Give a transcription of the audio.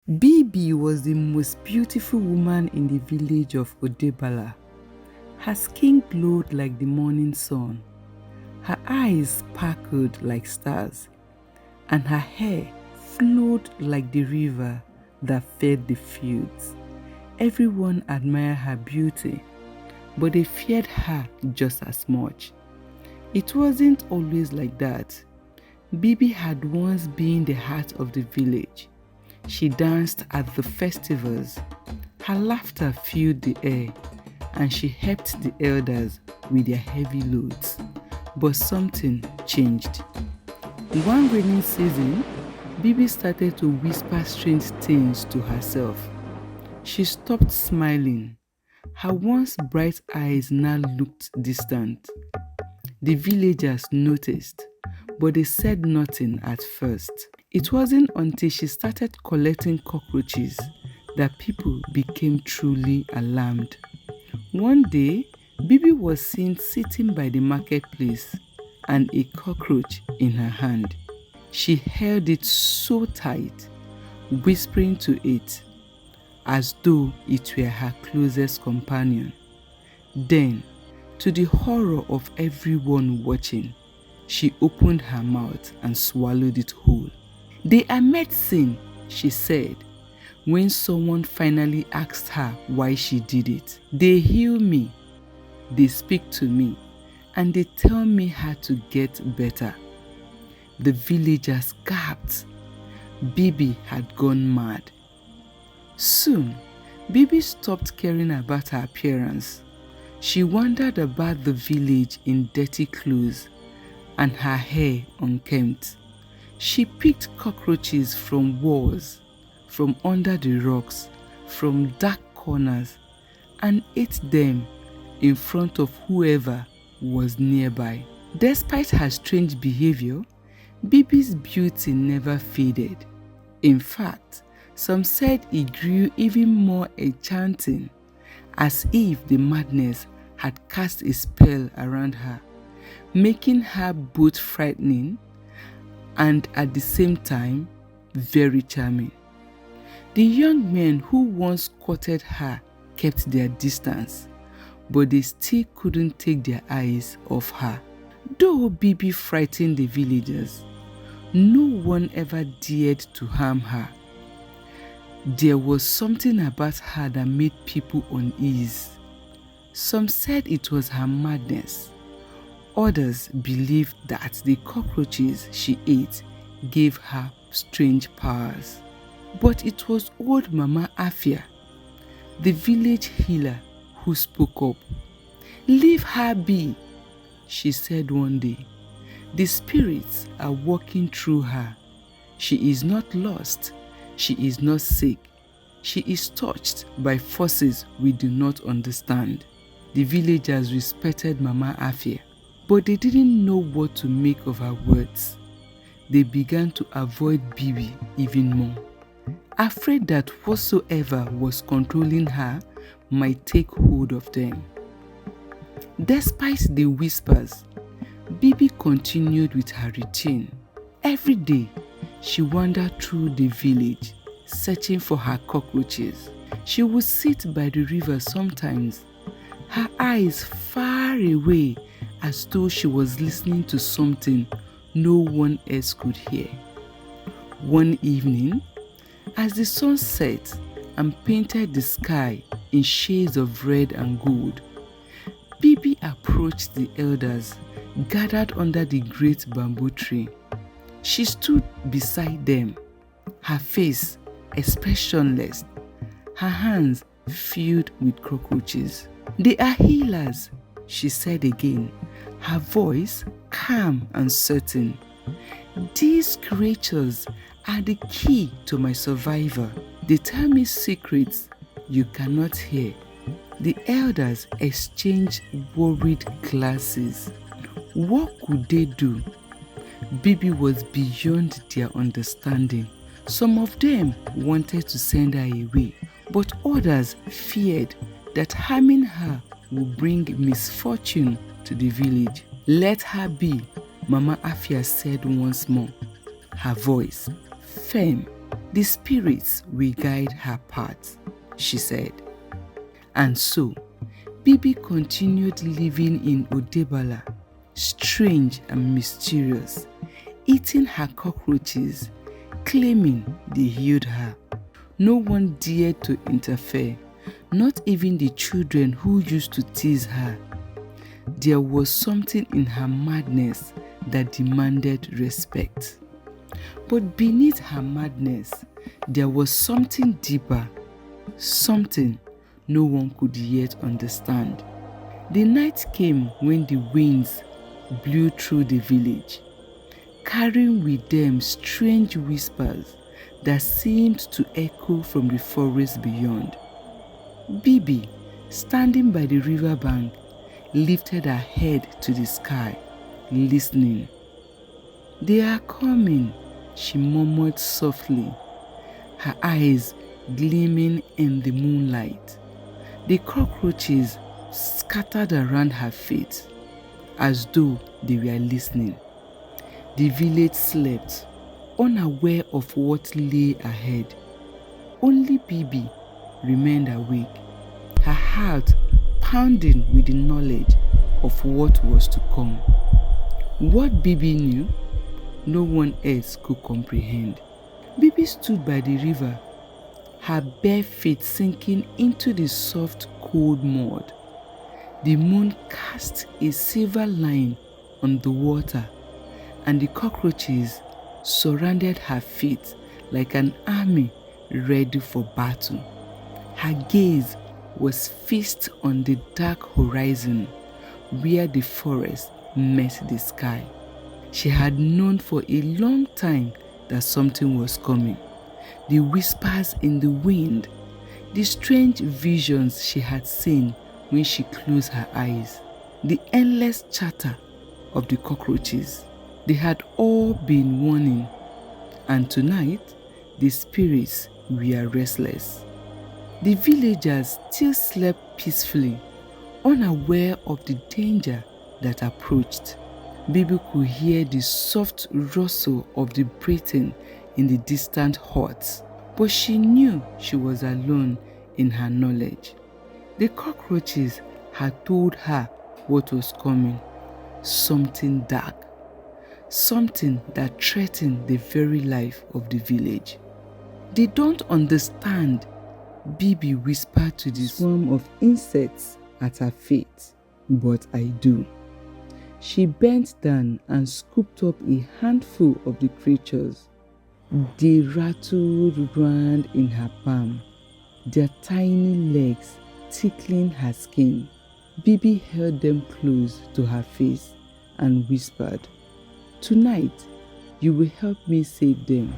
Bibi was the most beautiful woman in the village of Odebala. Her skin glowed like the morning sun, her eyes sparkled like stars, and her hair flowed like the river that fed the fields. Everyone admired her beauty, but they feared her just as much. It wasn't always like that. Bibi had once been the heart of the village. She danced at the festivals. Her laughter filled the air, and she helped the elders with their heavy loads. But something changed. One rainy season, Bibi started to whisper strange things to herself. She stopped smiling. Her once bright eyes now looked distant. The villagers noticed, but they said nothing at first. It wasn't until she started collecting cockroaches that people became truly alarmed. One day, Bibi was seen sitting by the marketplace and a cockroach in her hand. She held it so tight, whispering to it as though it were her closest companion. Then, to the horror of everyone watching, she opened her mouth and swallowed it whole. "They are medicine," she said, when someone finally asked her why she did it. "They heal me, they speak to me, and they tell me how to get better." The villagers gasped. Bibi had gone mad. Soon, Bibi stopped caring about her appearance. She wandered about the village in dirty clothes and her hair unkempt. She picked cockroaches from walls, from under the rocks, from dark corners, and ate them in front of whoever was nearby. Despite her strange behavior, Bibi's beauty never faded. In fact, some said it grew even more enchanting, as if the madness had cast a spell around her, making her both frightening and at the same time very charming. The young men who once courted her kept their distance, but they still couldn't take their eyes off her. Though Bibi frightened the villagers, no one ever dared to harm her. There was something about her that made people uneasy. Some said it was her madness. Others believed that the cockroaches she ate gave her strange powers. But it was old Mama Afia, the village healer, who spoke up. "Leave her be," she said one day. "The spirits are walking through her. She is not lost. She is not sick. She is touched by forces we do not understand." The villagers respected Mama Afia, but they didn't know what to make of her words. They began to avoid Bibi even more, afraid that whatsoever was controlling her might take hold of them. Despite the whispers, Bibi continued with her routine. Every day, she wandered through the village, searching for her cockroaches. She would sit by the river sometimes, her eyes far away, as though she was listening to something no one else could hear. One evening, as the sun set and painted the sky in shades of red and gold, Bibi approached the elders gathered under the great bamboo tree. She stood beside them, her face expressionless, her hands filled with cockroaches. "They are healers," she said again, her voice calm and certain. "These creatures are the key to my survival. They tell me secrets you cannot hear." The elders exchanged worried glances. What could they do? Bibi was beyond their understanding. Some of them wanted to send her away, but others feared that harming her would bring misfortune to the village. "Let her be," Mama Afia said once more, her voice firm The spirits will guide her path, she said. And so, Bibi continued living in Odebala, strange and mysterious, eating her cockroaches, claiming they healed her. No one dared to interfere, not even the children who used to tease her. There was something in her madness that demanded respect. But beneath her madness, there was something deeper, something no one could yet understand. The night came when the winds blew through the village, carrying with them strange whispers that seemed to echo from the forest beyond. Bibi, standing by the riverbank, lifted her head to the sky, listening. "They are coming," she murmured softly, her eyes gleaming in the moonlight. The cockroaches scattered around her feet, as though they were listening. The village slept, unaware of what lay ahead. Only Bibi remained awake, her heart pounding with the knowledge of what was to come. What Bibi knew, no one else could comprehend. Bibi stood by the river, her bare feet sinking into the soft, cold mud. The moon cast a silver line on the water, and the cockroaches surrounded her feet like an army ready for battle. Her gaze was fixed on the dark horizon where the forest met the sky. She had known for a long time that something was coming. The whispers in the wind, the strange visions she had seen when she closed her eyes, the endless chatter of the cockroaches. They had all been warning, and tonight the spirits were restless. The villagers still slept peacefully, unaware of the danger that approached. Bibi could hear the soft rustle of the breathing in the distant huts, but she knew she was alone in her knowledge. The cockroaches had told her what was coming, something dark, something that threatened the very life of the village. "They don't understand," Bibi whispered to the swarm of insects at her feet. "But I do." She bent down and scooped up a handful of the creatures. They rattled round in her palm, their tiny legs tickling her skin. Bibi held them close to her face and whispered, "Tonight, you will help me save them."